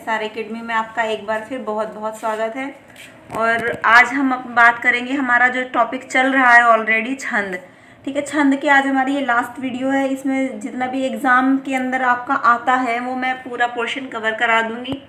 SR academy में आपका एक बार फिर बहुत बहुत स्वागत है। और आज हम बात करेंगे, हमारा जो टॉपिक चल रहा है ऑलरेडी, छंद। ठीक है, छंद की आज हमारी ये लास्ट वीडियो है। इसमें जितना भी एग्ज़ाम के अंदर आपका आता है वो मैं पूरा पोर्शन कवर करा दूंगी।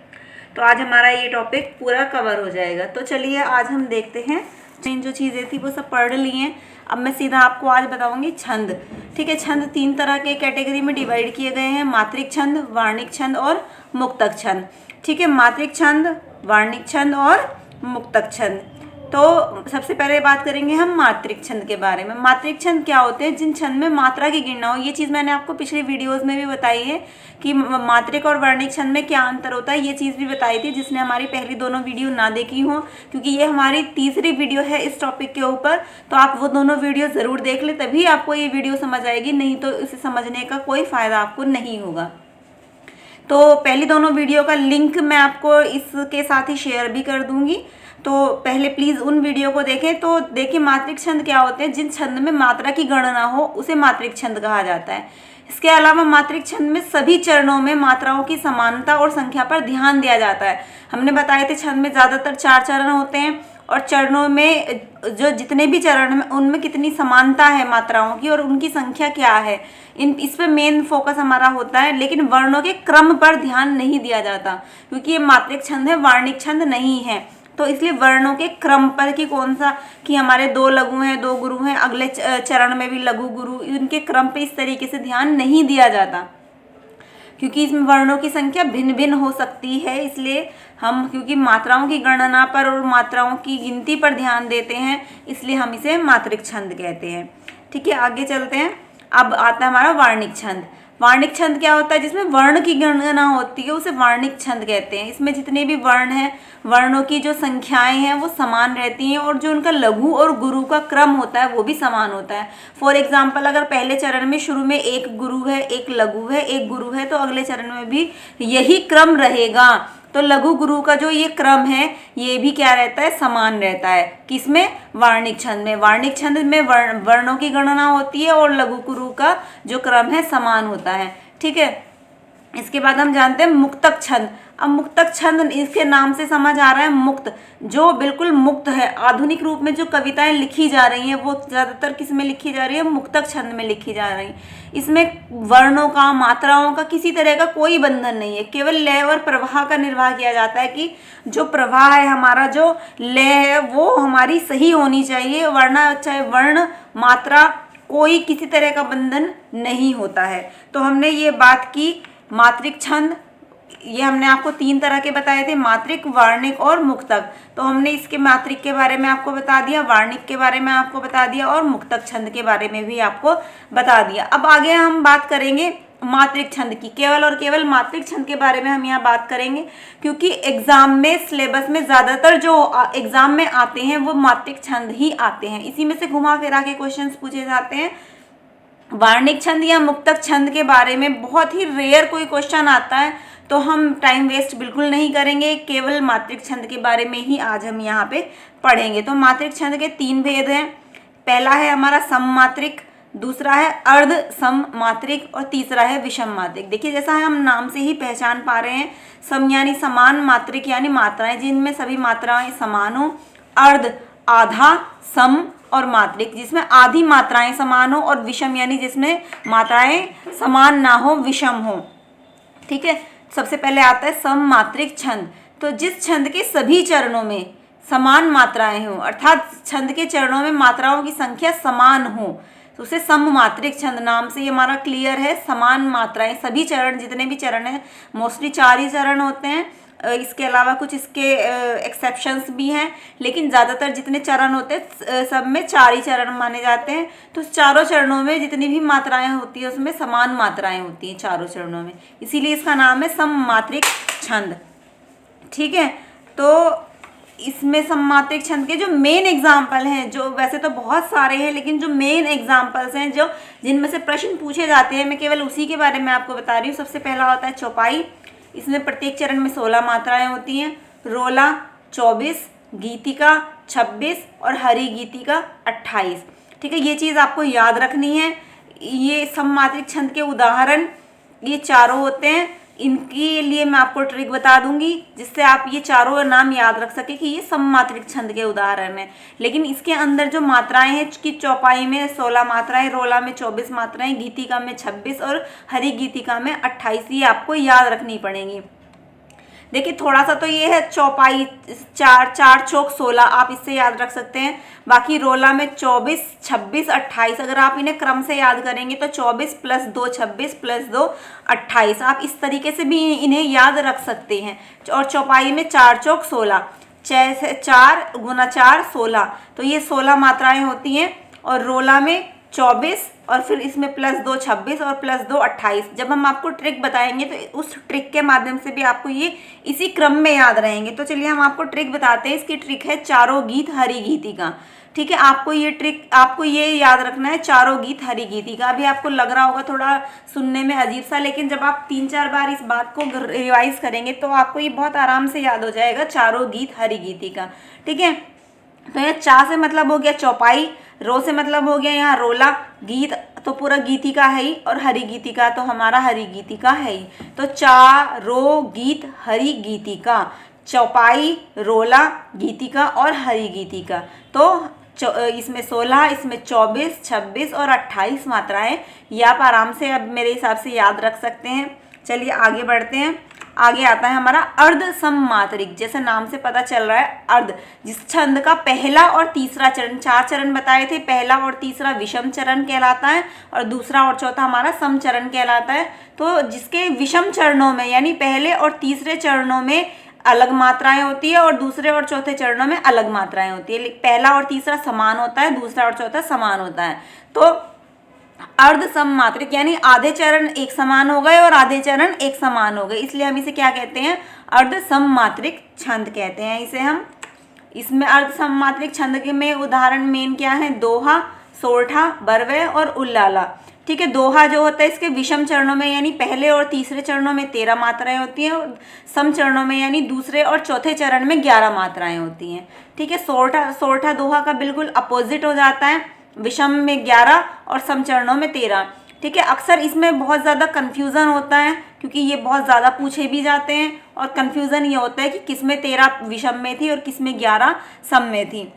तो आज हमारा ये टॉपिक पूरा कवर हो जाएगा। तो चलिए आज हम देखते हैं। जो चीज़ें थी वो सब पढ़ ली हैं। अब मैं सीधा आपको आज बताऊंगी छंद। ठीक है, छंद 3 तरह के कैटेगरी में डिवाइड किए गए हैं: मात्रिक छंद, वार्णिक छंद और मुक्तक छंद। ठीक है, मात्रिक छंद, वार्णिक छंद और मुक्तक छंद। तो सबसे पहले बात करेंगे हम मात्रिक छंद के बारे में। मात्रिक छंद क्या होते हैं? जिन छंद में मात्रा की गिनना हो। ये चीज़ मैंने आपको पिछली वीडियोस में भी बताई है कि मात्रिक और वर्णिक छंद में क्या अंतर होता है। ये चीज़ भी बताई थी जिसने हमारी पहली दोनों वीडियो ना देखी हो, क्योंकि ये हमारी तीसरी वीडियो है इस टॉपिक के ऊपर। तो आप वो दोनों वीडियो ज़रूर देख लें, तभी आपको ये वीडियो समझ आएगी, नहीं तो इसे समझने का कोई फ़ायदा आपको नहीं होगा। तो पहली दोनों वीडियो का लिंक मैं आपको इसके साथ ही शेयर भी कर दूंगी। तो पहले प्लीज़ उन वीडियो को देखें। तो देखिए, मात्रिक छंद क्या होते हैं? जिन छंद में मात्रा की गणना हो उसे मात्रिक छंद कहा जाता है। इसके अलावा मात्रिक छंद में सभी चरणों में मात्राओं की समानता और संख्या पर ध्यान दिया जाता है। हमने बताए थे छंद में ज़्यादातर 4 चरण होते हैं, और चरणों में जो जितने भी चरण में उनमें कितनी समानता है मात्राओं की और उनकी संख्या क्या है, इस पे मेन फोकस हमारा होता है। लेकिन वर्णों के क्रम पर ध्यान नहीं दिया जाता, क्योंकि ये मात्रिक छंद है, वार्णिक छंद नहीं है। तो इसलिए वर्णों के क्रम पर कि कौन सा, कि हमारे 2 लघु हैं, 2 गुरु हैं, अगले चरण में भी लघु गुरु, इनके क्रम पे इस तरीके से ध्यान नहीं दिया जाता, क्योंकि इसमें वर्णों की संख्या भिन्न भिन्न हो सकती है। इसलिए हम, क्योंकि मात्राओं की गणना पर और मात्राओं की गिनती पर ध्यान देते हैं, इसलिए हम इसे मात्रिक छंद कहते हैं। ठीक है, आगे चलते हैं। अब आता है हमारा वार्णिक छंद। वार्णिक छंद क्या होता है? जिसमें वर्ण की गणना होती है उसे वार्णिक छंद कहते हैं। इसमें जितने भी वर्ण हैं, वर्णों की जो संख्याएं हैं वो समान रहती हैं, और जो उनका लघु और गुरु का क्रम होता है वो भी समान होता है। फॉर एग्जाम्पल, अगर पहले चरण में शुरू में 1 गुरु है, 1 लघु है, 1 गुरु है, तो अगले चरण में भी यही क्रम रहेगा। तो लघु गुरु का जो ये क्रम है ये भी क्या रहता है? समान रहता है। किसमें? वार्णिक छंद में। वार्णिक छंद में वर्णों की गणना होती है और लघु गुरु का जो क्रम है समान होता है। ठीक है, इसके बाद हम जानते हैं मुक्तक छंद। अब मुक्तक छंद, इसके नाम से समझ आ रहा है मुक्त, जो बिल्कुल मुक्त है। आधुनिक रूप में जो कविताएं लिखी जा रही हैं वो ज़्यादातर किस में लिखी जा रही है? मुक्तक छंद में लिखी जा रही है। इसमें वर्णों का, मात्राओं का किसी तरह का कोई बंधन नहीं है, केवल लय और प्रवाह का निर्वाह किया जाता है कि जो प्रवाह है, हमारा जो लय है वो हमारी सही होनी चाहिए, वरना चाहे वर्ण मात्रा कोई किसी तरह का बंधन नहीं होता है। तो हमने ये बात की मात्रिक छंद, ये हमने आपको 3 तरह के बताए थे: मात्रिक, वार्णिक और मुक्तक। तो हमने इसके मात्रिक के बारे में आपको बता दिया, वार्णिक के बारे में आपको बता दिया, और मुक्तक छंद के बारे में भी आपको बता दिया। अब आगे हम बात करेंगे मात्रिक छंद की। केवल और केवल मात्रिक छंद के बारे में हम यहाँ बात करेंगे, क्योंकि एग्जाम में, सिलेबस में ज़्यादातर जो एग्जाम में आते हैं वो मात्रिक छंद ही आते हैं। इसी में से घुमा फिरा के क्वेश्चंस पूछे जाते हैं। वार्णिक छंद या मुक्तक छंद के बारे में बहुत ही रेयर कोई क्वेश्चन आता है, तो हम टाइम वेस्ट बिल्कुल नहीं करेंगे। केवल मात्रिक छंद के बारे में ही आज हम यहाँ पे पढ़ेंगे। तो मात्रिक छंद के 3 भेद हैं। पहला है हमारा सममात्रिक, दूसरा है अर्ध सममात्रिक, और तीसरा है विषम मात्रिक। देखिए, जैसा हम नाम से ही पहचान पा रहे हैं, सम यानी समान, मात्रिक यानी मात्राएं जिनमें सभी मात्राएं समान हो, अर्ध आधा, सम और मात्रिक जिसमें आधी मात्राएं समान हो, और विषम यानी जिसमें मात्राएं समान ना हो, विषम हो। ठीक है, सबसे पहले आता है सममात्रिक छंद। तो जिस छंद के सभी चरणों में समान मात्राएं हों, अर्थात छंद के चरणों में मात्राओं की संख्या समान हो, तो उसे सममात्रिक छंद, नाम से ये हमारा क्लियर है। समान मात्राएं, सभी चरण, जितने भी चरण हैं, मोस्टली 4 ही चरण होते हैं। इसके अलावा कुछ इसके एक्सेप्शंस भी हैं, लेकिन ज़्यादातर जितने चरण होते हैं सब में 4 ही चरण माने जाते हैं। तो चारों चरणों में जितनी भी मात्राएं होती है उसमें समान मात्राएं होती हैं चारों चरणों में, इसीलिए इसका नाम है सममात्रिक छंद। ठीक है, तो इसमें सममात्रिक छंद के जो मेन एग्जाम्पल हैं, जो वैसे तो बहुत सारे हैं, लेकिन जो मेन एग्जाम्पल्स हैं, जो जिनमें से प्रश्न पूछे जाते हैं, मैं केवल उसी के बारे में आपको बता रही हूँ। सबसे पहला होता है चौपाई। इसमें प्रत्येक चरण में 16 मात्राएं होती हैं। रोला 24, गीतिका 26 और हरि गीतिका 28। ठीक है, ये चीज़ आपको याद रखनी है। ये सममात्रिक छंद के उदाहरण ये चारों होते हैं। इनके लिए मैं आपको ट्रिक बता दूंगी जिससे आप ये चारों नाम याद रख सके कि ये सममात्रिक छंद के उदाहरण हैं। लेकिन इसके अंदर जो मात्राएं हैं कि चौपाई में 16 मात्राएं, रोला में 24 मात्राएं, गीतिका में 26 और हरि गीतिका में 28, ये आपको याद रखनी पड़ेंगी। देखिए थोड़ा सा तो ये है चौपाई 4 चौक 16, आप इससे याद रख सकते हैं। बाकी रोला में 24, 26, 28, अगर आप इन्हें क्रम से याद करेंगे तो 24 + 2 26 + 2 28, आप इस तरीके से भी इन्हें याद रख सकते हैं। और चौपाई में 4 चौक 16, 4 × 4 16, तो ये 16 मात्राएं होती हैं। और रोला में 24 और फिर इसमें +2 26 और +2 28। जब हम आपको ट्रिक बताएंगे तो उस ट्रिक के माध्यम से भी आपको ये इसी क्रम में याद रहेंगे। तो चलिए हम आपको ट्रिक बताते हैं। इसकी ट्रिक है चारों गीत हरि गीतिका। ठीक है, आपको ये ट्रिक, आपको ये याद रखना है, चारों गीत हरि गीतिका। अभी आपको लग रहा होगा थोड़ा सुनने में अजीब सा, लेकिन जब आप 3-4 बार इस बात को रिवाइज करेंगे तो आपको ये बहुत आराम से याद हो जाएगा, चारों गीत हरि गीतिका। ठीक है, तो ये चा से मतलब हो गया चौपाई, रो से मतलब हो गया यहाँ रोला, गीत तो पूरा गीतिका है ही, और हरि गीतिका तो हमारा हरि गीतिका है ही। तो चा रो गीत हरि गीतिका, चौपाई, रोला, गीतिका और हरि गीतिका। तो इसमें 16, इसमें 24, 26 और 28 मात्राएं, ये आप आराम से अब मेरे हिसाब से याद रख सकते हैं। चलिए आगे बढ़ते हैं। आगे आता है हमारा अर्ध सममात्रिक। जैसे नाम से पता चल रहा है अर्ध, जिस छंद का पहला और तीसरा चरण, 4 चरण बताए थे, पहला और तीसरा विषम चरण कहलाता है और दूसरा और चौथा हमारा सम चरण कहलाता है। तो जिसके विषम चरणों में यानी पहले और तीसरे चरणों में अलग मात्राएं होती है और दूसरे और चौथे चरणों में अलग मात्राएं होती है। पहला और तीसरा समान होता है, दूसरा और चौथा समान होता है। तो अर्ध सममात्रिक यानी आधे चरण एक समान हो गए और आधे चरण एक समान हो गए, इसलिए हम इसे क्या कहते हैं, अर्ध सममात्रिक छंद कहते हैं इसे हम। इसमें अर्ध सममात्रिक छंद के में उदाहरण मेन क्या है, दोहा, सोरठा, बरवे और उल्लाला। ठीक है, दोहा जो होता है इसके विषम चरणों में यानी पहले और तीसरे चरणों में 13 मात्राएं होती हैं और सम चरणों में यानी दूसरे और चौथे चरण में 11 मात्राएं होती हैं। ठीक है, सोरठा दोहा का बिल्कुल अपोजिट हो जाता है, विषम में 11 और सम चरणों में 13। ठीक है, अक्सर इसमें बहुत ज़्यादा कन्फ्यूज़न होता है क्योंकि ये बहुत ज़्यादा पूछे भी जाते हैं और कन्फ्यूज़न ये होता है कि किसमें 13 विषम में थी और किसमें 11 सम में थी।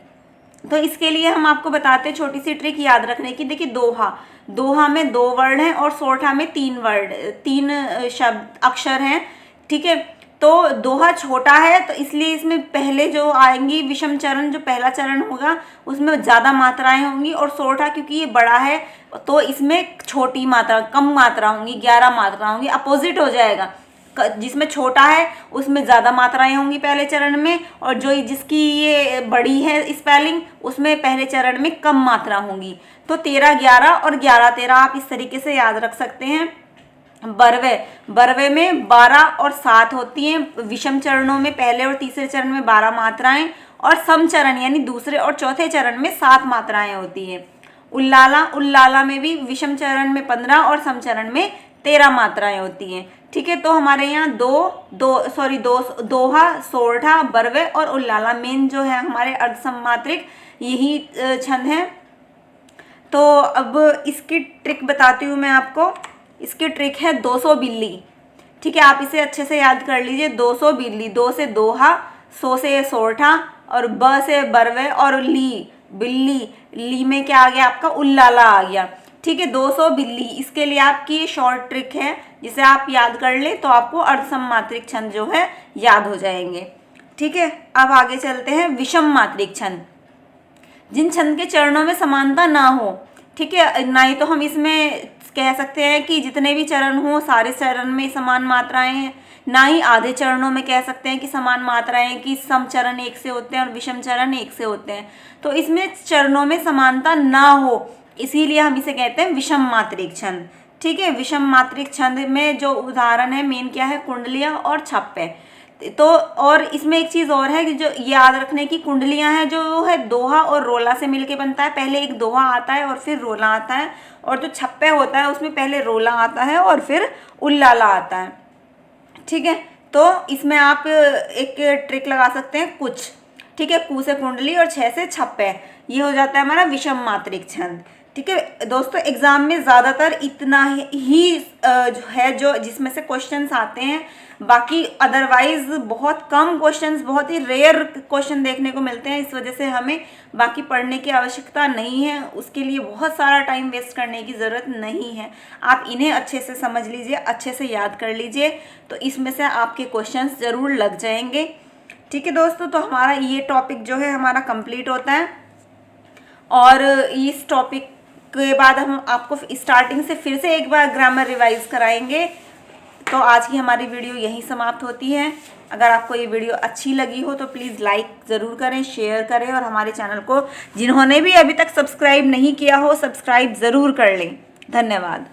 तो इसके लिए हम आपको बताते हैं छोटी सी ट्रिक याद रखने की। देखिए दोहा में 2 वर्ड हैं और सोरठा में 3 शब्द अक्षर हैं। ठीक है, तो दोहा छोटा है तो इसलिए इसमें पहले जो आएंगी विषम चरण, जो पहला चरण होगा उसमें ज़्यादा मात्राएं होंगी, और सोरठा क्योंकि ये बड़ा है तो इसमें छोटी मात्रा, कम मात्रा होंगी, 11 मात्रा होंगी, अपोजिट हो जाएगा। जिसमें छोटा है उसमें ज़्यादा मात्राएं होंगी पहले चरण में, और जो जिसकी ये बड़ी है स्पेलिंग उसमें पहले चरण में कम मात्रा होंगी। तो 13 11 और 11 13 आप इस तरीके से याद रख सकते हैं। बरवे में 12 और 7 होती हैं विषम चरणों में, पहले और तीसरे चरण में 12 मात्राएं और सम चरण यानी दूसरे और चौथे चरण में 7 मात्राएं होती हैं। उल्लाला में भी विषम चरण में 15 और सम चरण में 13 मात्राएं होती हैं। ठीक है, तो हमारे यहाँ दोहा, सोरठा, बरवे और उल्लाला मेन जो है हमारे अर्ध सममात्रिक यही छंद हैं। तो अब इसकी ट्रिक बताती हूँ मैं आपको। इसकी ट्रिक है 200 बिल्ली। ठीक है, आप इसे अच्छे से याद कर लीजिए। 200 बिल्ली, 2 से दोहा, सो से सोरठा और ब से बरवे और ली में क्या आ गया आपका, उल्लाला आ गया। ठीक है, 200 बिल्ली, इसके लिए आपकी ये शॉर्ट ट्रिक है जिसे आप याद कर ले तो आपको अर्ध सममात्रिक छंद जो है याद हो जाएंगे। ठीक है, अब आगे चलते हैं विषम मात्रिक छंद, जिन छंद के चरणों में समानता ना हो। ठीक है, ना ही तो हम इसमें कह सकते हैं कि जितने भी चरण हो सारे चरण में समान मात्राएं हैं, ना ही आधे चरणों में कह सकते हैं कि समान मात्राएं, कि सम चरण 1 से होते हैं और विषम चरण 1 से होते हैं। तो इसमें चरणों में समानता ना हो, इसीलिए हम इसे कहते हैं विषम मात्रिक छंद। ठीक है, विषम मात्रिक छंद में जो उदाहरण है मेन क्या है, कुंडलियाँ और छप्पे। तो और इसमें एक चीज़ और है कि जो याद रखने की, कुंडलियाँ हैं जो है दोहा और रोला से मिलके बनता है। पहले एक दोहा आता है और फिर रोला आता है, और जो छप्पे होता है उसमें पहले रोला आता है और फिर उल्लाला आता है। ठीक है, तो इसमें आप एक ट्रिक लगा सकते हैं कुछ। ठीक है, कू से कुंडली और 6 से छप्पे, ये हो जाता है हमारा विषम मात्रिक छंद। ठीक है दोस्तों, एग्जाम में ज़्यादातर इतना ही जो है जो जिसमें से क्वेश्चंस आते हैं, बाकी अदरवाइज बहुत कम क्वेश्चंस, बहुत ही रेयर क्वेश्चन देखने को मिलते हैं। इस वजह से हमें बाकी पढ़ने की आवश्यकता नहीं है, उसके लिए बहुत सारा टाइम वेस्ट करने की ज़रूरत नहीं है। आप इन्हें अच्छे से समझ लीजिए, अच्छे से याद कर लीजिए, तो इसमें से आपके क्वेश्चंस ज़रूर लग जाएंगे। ठीक है दोस्तों, तो हमारा ये टॉपिक जो है हमारा कंप्लीट होता है, और इस टॉपिक के बाद हम आपको स्टार्टिंग से फिर से एक बार ग्रामर रिवाइज कराएंगे। तो आज की हमारी वीडियो यहीं समाप्त होती है। अगर आपको ये वीडियो अच्छी लगी हो तो प्लीज़ लाइक ज़रूर करें, शेयर करें, और हमारे चैनल को जिन्होंने भी अभी तक सब्सक्राइब नहीं किया हो सब्सक्राइब ज़रूर कर लें। धन्यवाद।